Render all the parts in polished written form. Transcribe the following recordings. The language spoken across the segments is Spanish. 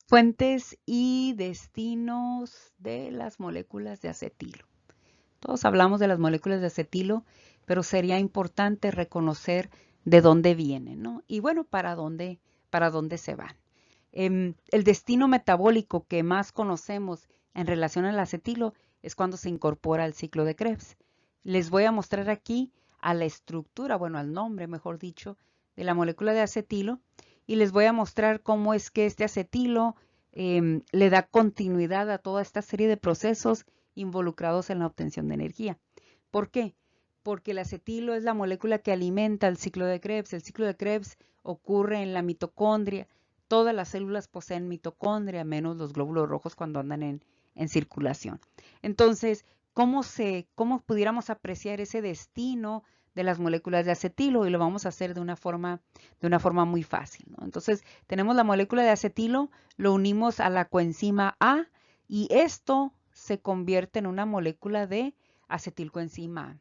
Fuentes y destinos de las moléculas de acetilo. Todos hablamos de las moléculas de acetilo, pero sería importante reconocer de dónde vienen, ¿no? Y bueno, para dónde se van. El destino metabólico que más conocemos en relación al acetilo es cuando se incorpora al ciclo de Krebs. Les voy a mostrar aquí a la estructura, bueno, al nombre, mejor dicho, de la molécula de acetilo y les voy a mostrar cómo es que este acetilo le da continuidad a toda esta serie de procesos involucrados en la obtención de energía. ¿Por qué? Porque el acetilo es la molécula que alimenta el ciclo de Krebs. El ciclo de Krebs ocurre en la mitocondria. Todas las células poseen mitocondria, menos los glóbulos rojos cuando andan en circulación. Entonces, ¿cómo pudiéramos apreciar ese destino de las moléculas de acetilo? Y lo vamos a hacer de una forma muy fácil, ¿no? Entonces, tenemos la molécula de acetilo, lo unimos a la coenzima A y esto se convierte en una molécula de acetilcoenzima A.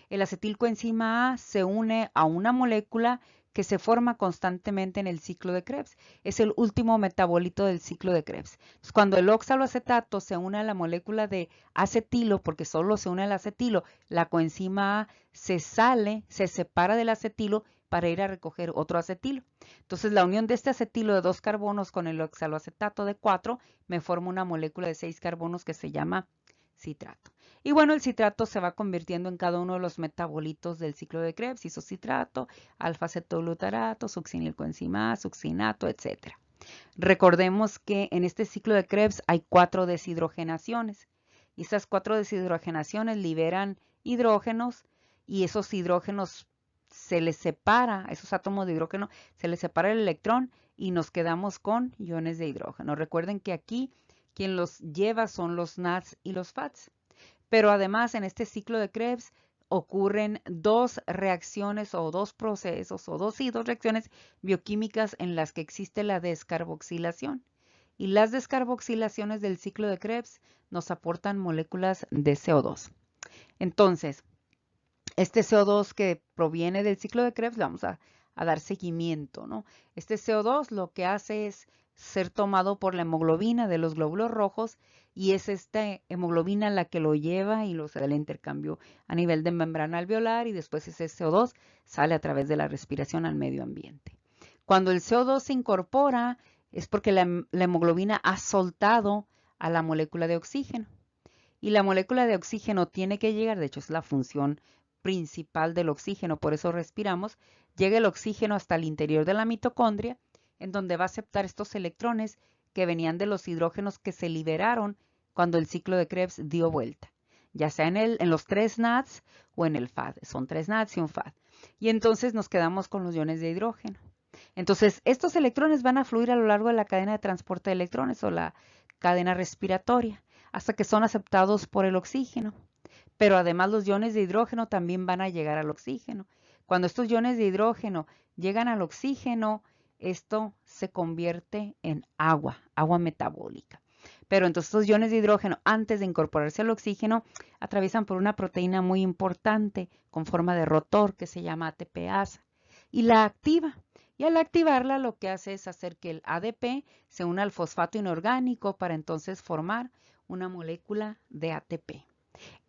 El acetilcoenzima A se une a una molécula que se forma constantemente en el ciclo de Krebs. Es el último metabolito del ciclo de Krebs. Entonces, cuando el oxaloacetato se une a la molécula de acetilo, porque solo se une al acetilo, la coenzima A se separa del acetilo para ir a recoger otro acetilo. Entonces, la unión de este acetilo de 2 carbonos con el oxaloacetato de 4 me forma una molécula de 6 carbonos que se llama citrato. Y bueno, el citrato se va convirtiendo en cada uno de los metabolitos del ciclo de Krebs, isocitrato, alfa-cetoglutarato, succinilcoenzima A, succinato, etc. Recordemos que en este ciclo de Krebs hay 4 deshidrogenaciones. Y esas 4 deshidrogenaciones liberan hidrógenos y esos hidrógenos se les separa, esos átomos de hidrógeno, se les separa el electrón y nos quedamos con iones de hidrógeno. Recuerden que aquí quien los lleva son los NADs y los FADs. Pero además en este ciclo de Krebs ocurren 2 reacciones o 2 procesos o 2 reacciones bioquímicas en las que existe la descarboxilación. Y las descarboxilaciones del ciclo de Krebs nos aportan moléculas de CO2. Entonces, este CO2 que proviene del ciclo de Krebs le vamos a dar seguimiento, ¿no? Este CO2 lo que hace es ser tomado por la hemoglobina de los glóbulos rojos y es esta hemoglobina la que lo lleva y lo se da el intercambio a nivel de membrana alveolar y después ese CO2 sale a través de la respiración al medio ambiente. Cuando el CO2 se incorpora es porque la hemoglobina ha soltado a la molécula de oxígeno y la molécula de oxígeno tiene que llegar, de hecho es la función principal del oxígeno, por eso respiramos, llega el oxígeno hasta el interior de la mitocondria, en donde va a aceptar estos electrones que venían de los hidrógenos que se liberaron cuando el ciclo de Krebs dio vuelta, ya sea en los 3 NADs o en el FAD, son 3 NADs y un FAD. Y entonces nos quedamos con los iones de hidrógeno. Entonces, estos electrones van a fluir a lo largo de la cadena de transporte de electrones o la cadena respiratoria hasta que son aceptados por el oxígeno. Pero además los iones de hidrógeno también van a llegar al oxígeno. Cuando estos iones de hidrógeno llegan al oxígeno, esto se convierte en agua metabólica. Pero entonces estos iones de hidrógeno, antes de incorporarse al oxígeno, atraviesan por una proteína muy importante con forma de rotor que se llama ATPasa y la activa. Y al activarla lo que hace es hacer que el ADP se una al fosfato inorgánico para entonces formar una molécula de ATP.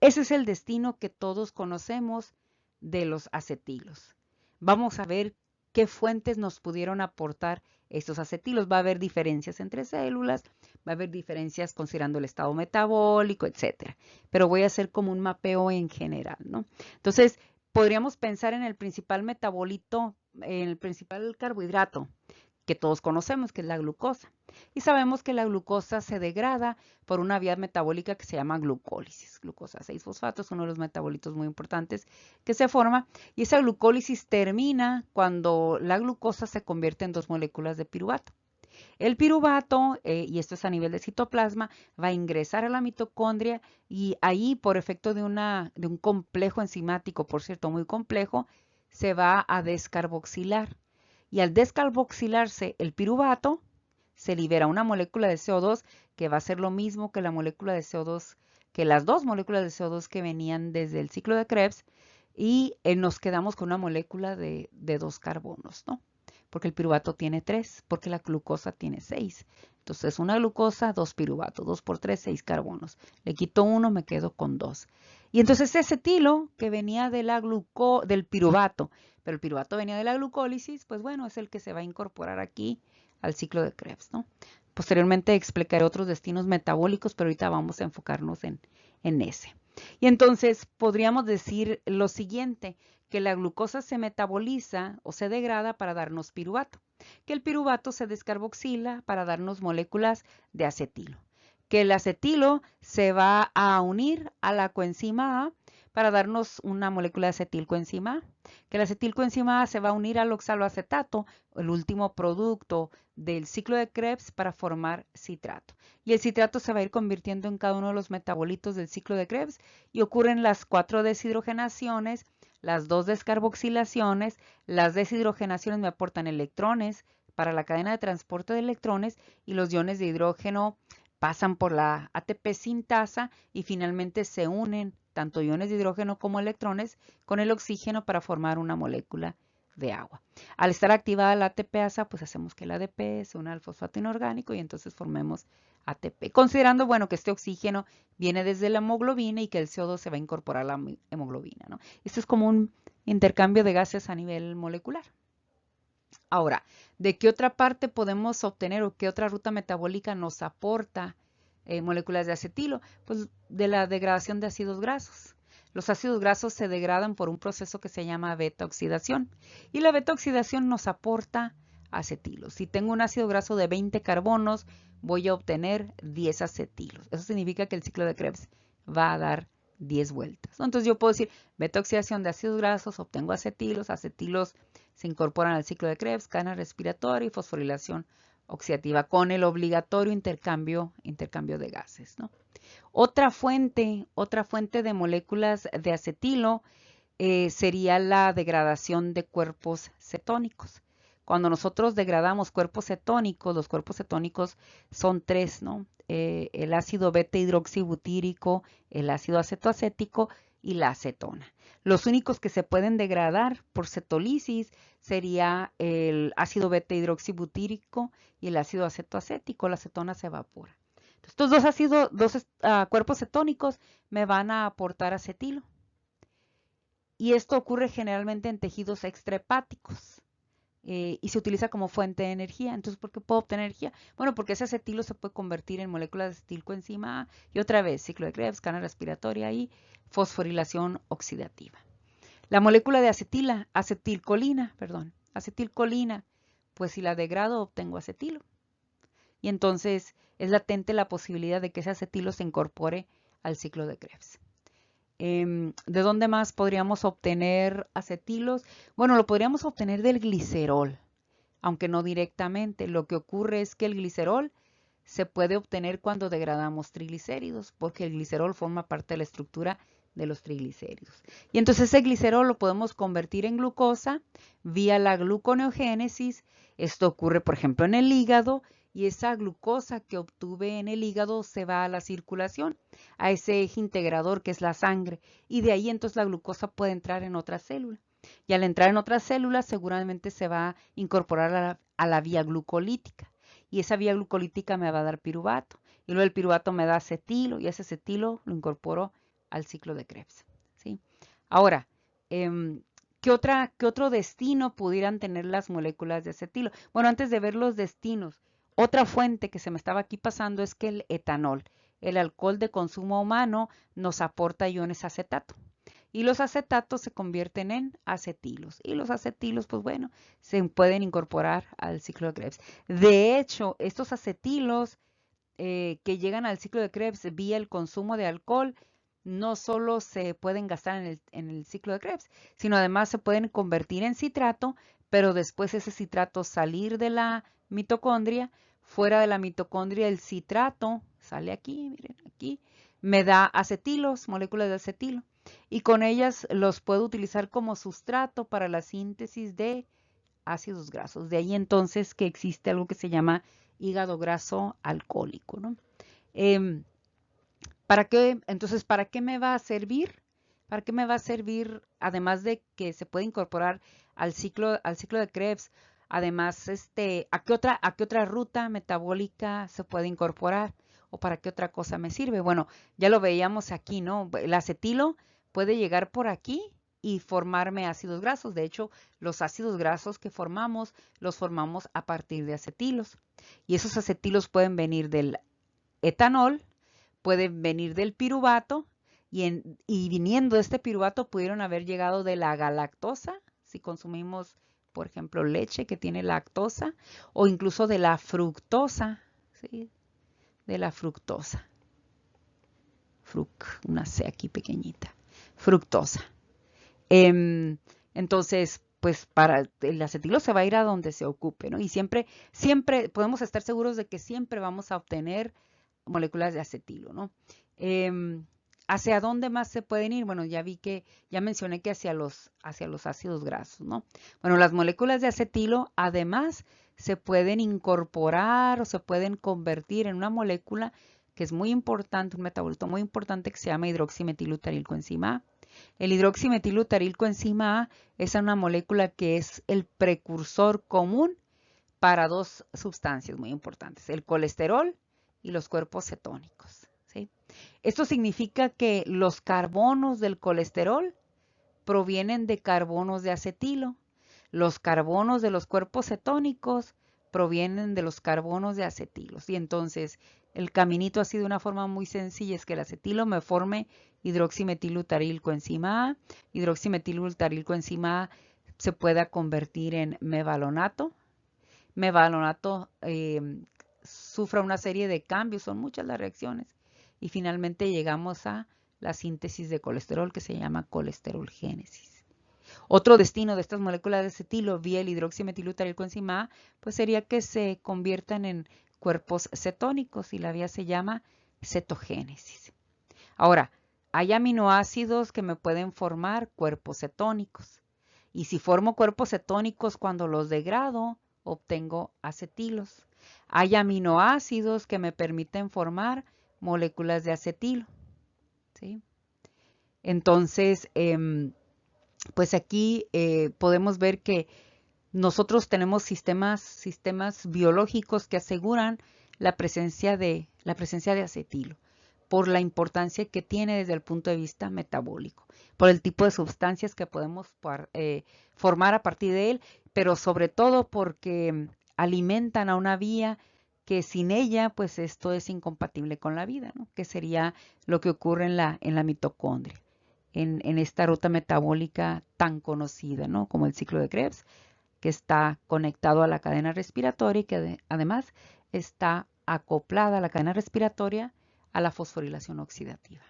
Ese es el destino que todos conocemos de los acetilos. Vamos a ver qué fuentes nos pudieron aportar estos acetilos. Va a haber diferencias entre células, va a haber diferencias considerando el estado metabólico, etcétera. Pero voy a hacer como un mapeo en general, ¿no? Entonces, podríamos pensar en el principal metabolito, en el principal carbohidrato que todos conocemos, que es la glucosa. Y sabemos que la glucosa se degrada por una vía metabólica que se llama glucólisis. Glucosa 6-fosfato es uno de los metabolitos muy importantes que se forma y esa glucólisis termina cuando la glucosa se convierte en 2 moléculas de piruvato. El piruvato, y esto es a nivel de citoplasma, va a ingresar a la mitocondria y ahí por efecto de un complejo enzimático, por cierto, muy complejo, se va a descarboxilar. Y al descarboxilarse el piruvato, se libera una molécula de CO2 que va a ser lo mismo que la molécula de CO2, que las 2 moléculas de CO2 que venían desde el ciclo de Krebs y nos quedamos con una molécula de 2 carbonos, ¿no? porque el piruvato tiene 3, porque la glucosa tiene 6. Entonces, una glucosa, 2 piruvatos, 2 por 3, 6 carbonos. Le quito 1, me quedo con 2. Y entonces ese etilo que venía de del piruvato, pero el piruvato venía de la glucólisis, pues bueno, es el que se va a incorporar aquí al ciclo de Krebs, ¿no? Posteriormente explicaré otros destinos metabólicos, pero ahorita vamos a enfocarnos en ese. Y entonces podríamos decir lo siguiente, que la glucosa se metaboliza o se degrada para darnos piruvato, que el piruvato se descarboxila para darnos moléculas de acetilo, que el acetilo se va a unir a la coenzima A para darnos una molécula de acetilcoenzima A, que el acetilcoenzima A se va a unir al oxaloacetato, el último producto del ciclo de Krebs, para formar citrato. Y el citrato se va a ir convirtiendo en cada uno de los metabolitos del ciclo de Krebs y ocurren las 4 deshidrogenaciones, las 2 descarboxilaciones. Las deshidrogenaciones me aportan electrones para la cadena de transporte de electrones y los iones de hidrógeno pasan por la ATP sintasa y finalmente se unen tanto iones de hidrógeno como electrones con el oxígeno para formar una molécula de agua. Al estar activada la ATPasa, pues hacemos que el ADP se una al fosfato inorgánico y entonces formemos ATP. Considerando, bueno, que este oxígeno viene desde la hemoglobina y que el CO2 se va a incorporar a la hemoglobina, ¿no? Esto es como un intercambio de gases a nivel molecular. Ahora, ¿de qué otra parte podemos obtener o qué otra ruta metabólica nos aporta moléculas de acetilo? Pues de la degradación de ácidos grasos. Los ácidos grasos se degradan por un proceso que se llama beta-oxidación y la beta-oxidación nos aporta acetilo. Si tengo un ácido graso de 20 carbonos, voy a obtener 10 acetilos. Eso significa que el ciclo de Krebs va a dar 10 vueltas, ¿no? Entonces yo puedo decir beta-oxidación de ácidos grasos, obtengo acetilos, acetilos se incorporan al ciclo de Krebs, cadena respiratoria y fosforilación oxidativa con el obligatorio intercambio de gases, ¿no? Otra fuente de moléculas de acetilo sería la degradación de cuerpos cetónicos. Cuando nosotros degradamos cuerpos cetónicos, los cuerpos cetónicos son 3, ¿no? El ácido beta-hidroxibutírico, el ácido acetoacético y la acetona. Los únicos que se pueden degradar por cetólisis sería el ácido beta-hidroxibutírico y el ácido acetoacético. La acetona se evapora. Entonces, estos dos cuerpos cetónicos me van a aportar acetilo. Y esto ocurre generalmente en tejidos extrahepáticos. Y se utiliza como fuente de energía. Entonces, ¿por qué puedo obtener energía? Bueno, porque ese acetilo se puede convertir en moléculas de acetilcoenzima A y otra vez ciclo de Krebs, cadena respiratoria y fosforilación oxidativa. La molécula de acetilcolina, pues si la degrado obtengo acetilo. Y entonces es latente la posibilidad de que ese acetilo se incorpore al ciclo de Krebs. ¿De dónde más podríamos obtener acetilos? Bueno, lo podríamos obtener del glicerol, aunque no directamente. Lo que ocurre es que el glicerol se puede obtener cuando degradamos triglicéridos, porque el glicerol forma parte de la estructura de los triglicéridos. Y entonces ese glicerol lo podemos convertir en glucosa vía la gluconeogénesis. Esto ocurre, por ejemplo, en el hígado, y esa glucosa que obtuve en el hígado se va a la circulación, a ese eje integrador que es la sangre, y de ahí entonces la glucosa puede entrar en otra célula. Y al entrar en otra célula seguramente se va a incorporar a la vía glucolítica, y esa vía glucolítica me va a dar piruvato, y luego el piruvato me da acetilo, y ese acetilo lo incorporo al ciclo de Krebs, ¿sí? Ahora, ¿qué otro destino pudieran tener las moléculas de acetilo? Bueno, antes de ver los destinos, otra fuente que se me estaba aquí pasando es que el etanol, el alcohol de consumo humano, nos aporta iones acetato. Y los acetatos se convierten en acetilos. Y los acetilos, pues bueno, se pueden incorporar al ciclo de Krebs. De hecho, estos acetilos que llegan al ciclo de Krebs vía el consumo de alcohol, no solo se pueden gastar en el ciclo de Krebs, sino además se pueden convertir en citrato, pero después ese citrato salir de la mitocondria. Fuera de la mitocondria el citrato sale aquí, miren aquí, me da acetilos, moléculas de acetilo, y con ellas los puedo utilizar como sustrato para la síntesis de ácidos grasos. De ahí entonces que existe algo que se llama hígado graso alcohólico, ¿no? ¿Para qué me va a servir? ¿Para qué me va a servir, además de que se puede incorporar al ciclo de Krebs, Además, ¿a qué otra ruta metabólica se puede incorporar? ¿O para qué otra cosa me sirve? Bueno, ya lo veíamos aquí, ¿no? El acetilo puede llegar por aquí y formarme ácidos grasos. De hecho, los ácidos grasos que formamos, los formamos a partir de acetilos. Y esos acetilos pueden venir del etanol, pueden venir del piruvato, y viniendo de este piruvato pudieron haber llegado de la galactosa, si consumimos, por ejemplo, leche que tiene lactosa, o incluso de la fructosa, ¿sí? De la fructosa. Una C aquí pequeñita. Fructosa. Entonces, pues para el acetilo se va a ir a donde se ocupe, ¿no? Y siempre podemos estar seguros de que siempre vamos a obtener moléculas de acetilo, ¿no? ¿Hacia dónde más se pueden ir? Bueno, ya mencioné que hacia los ácidos grasos, ¿no? Bueno, las moléculas de acetilo además se pueden incorporar o se pueden convertir en una molécula que es muy importante, un metabolito muy importante que se llama hidroximetilbutarilcoenzima A. El hidroximetilbutarilcoenzima A es una molécula que es el precursor común para dos sustancias muy importantes, el colesterol y los cuerpos cetónicos, ¿sí? Esto significa que los carbonos del colesterol provienen de carbonos de acetilo. Los carbonos de los cuerpos cetónicos provienen de los carbonos de acetilos. Y entonces el caminito así de una forma muy sencilla es que el acetilo me forme hidroximetilbutarilcoenzima A. Hidroximetilbutarilcoenzima A se pueda convertir en mevalonato. Mevalonato sufre una serie de cambios, son muchas las reacciones. Y finalmente llegamos a la síntesis de colesterol que se llama colesterolgénesis. Otro destino de estas moléculas de acetilo vía el hidroximetilbutarilcoenzima A, pues sería que se conviertan en cuerpos cetónicos y la vía se llama cetogénesis. Ahora, hay aminoácidos que me pueden formar cuerpos cetónicos. Y si formo cuerpos cetónicos cuando los degrado, obtengo acetilos. Hay aminoácidos que me permiten formar moléculas de acetilo, ¿sí? Entonces, pues aquí podemos ver que nosotros tenemos sistemas biológicos que aseguran la presencia de acetilo por la importancia que tiene desde el punto de vista metabólico, por el tipo de sustancias que podemos formar a partir de él, pero sobre todo porque alimentan a una vía que sin ella, pues esto es incompatible con la vida, ¿no? Que sería lo que ocurre en la mitocondria, en esta ruta metabólica tan conocida, ¿no? Como el ciclo de Krebs, que está conectado a la cadena respiratoria y que además está acoplada a la cadena respiratoria a la fosforilación oxidativa.